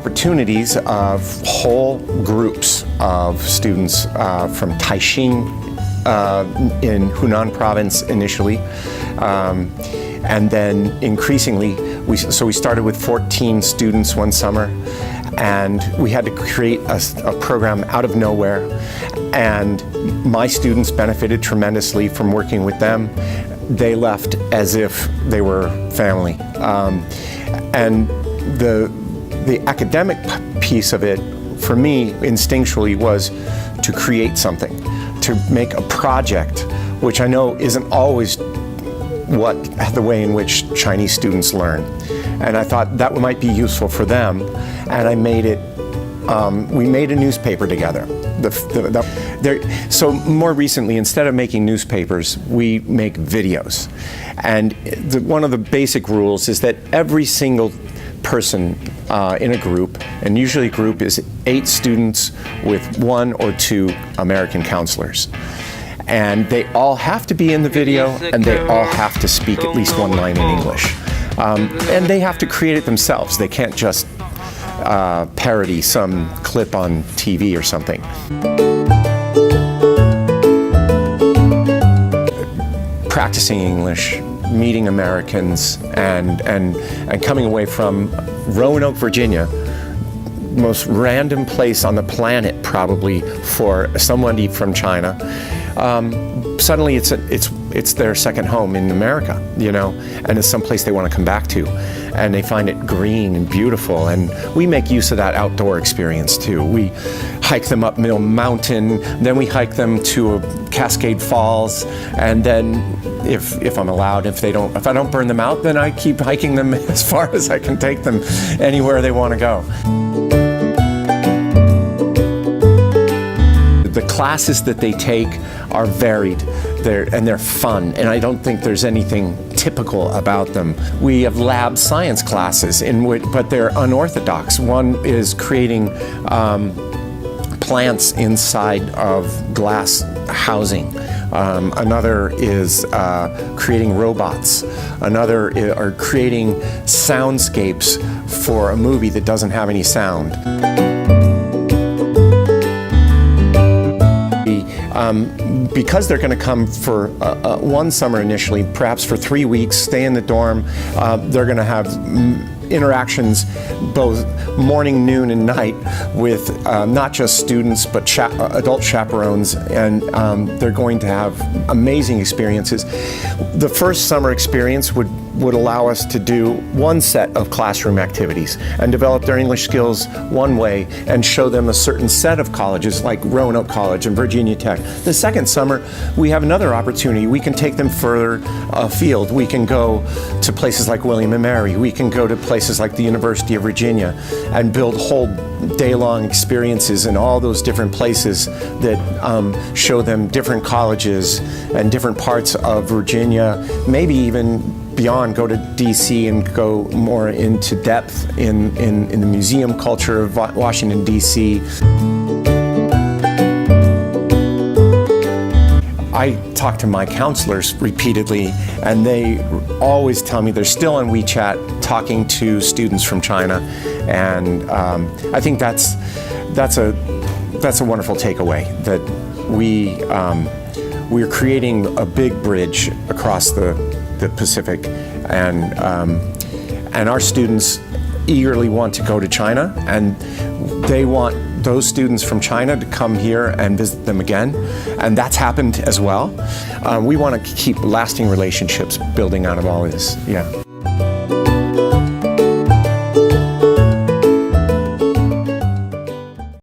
opportunities of whole groups of students from Taipei in Hunan province initially, and then increasingly, we started with 14 students one summer, and we had to create a program out of nowhere, and my students benefited tremendously from working with them. They left as if they were family. And the academic piece of it, for me, instinctually, was to create something, to make a project, which I know isn't always the way in which Chinese students learn. And I thought that might be useful for them, and I made it, we made a newspaper together. So more recently, instead of making newspapers, we make videos. And one of the basic rules is that every single person in a group, and usually a group is 8 students with 1 or 2 American counselors. And they all have to be in the video, and they all have to speak at least 1 line in English. And they have to create it themselves. They can't just parody some clip on TV or something. Practicing English, meeting Americans, and coming away from Roanoke, Virginia, most random place on the planet probably for somebody from China. Suddenly it's their second home in America, you know, and it's someplace they want to come back to, and they find it green and beautiful, and we make use of that outdoor experience too. We hike them up Mill Mountain, then we hike them to Cascade Falls, and then if I'm allowed, if I don't burn them out, then I keep hiking them as far as I can take them anywhere they want to go. The classes that they take are varied, they're fun, and I don't think there's anything typical about them. We have lab science classes, but they're unorthodox. One is creating plants inside of glass housing. Another is creating robots. Another are creating soundscapes for a movie that doesn't have any sound. Because they're going to come for one summer initially, perhaps for 3 weeks, stay in the dorm, they're going to have interactions both morning, noon, and night with not just students but adult chaperones, and they're going to have amazing experiences. The first summer experience would allow us to do one set of classroom activities and develop their English skills one way and show them a certain set of colleges like Roanoke College and Virginia Tech. The second summer, we have another opportunity. We can take them further afield. We can go to places like William and Mary. We can go to places like the University of Virginia and build whole day-long experiences in all those different places that show them different colleges and different parts of Virginia, maybe even beyond, go to DC and go more into depth in the museum culture of Washington, DC. I talk to my counselors repeatedly, and they always tell me they're still on WeChat talking to students from China, and I think that's a wonderful takeaway, that we're creating a big bridge across the Pacific, and our students eagerly want to go to China, and they want those students from China to come here and visit them again, and that's happened as well. We want to keep lasting relationships building out of all this, yeah.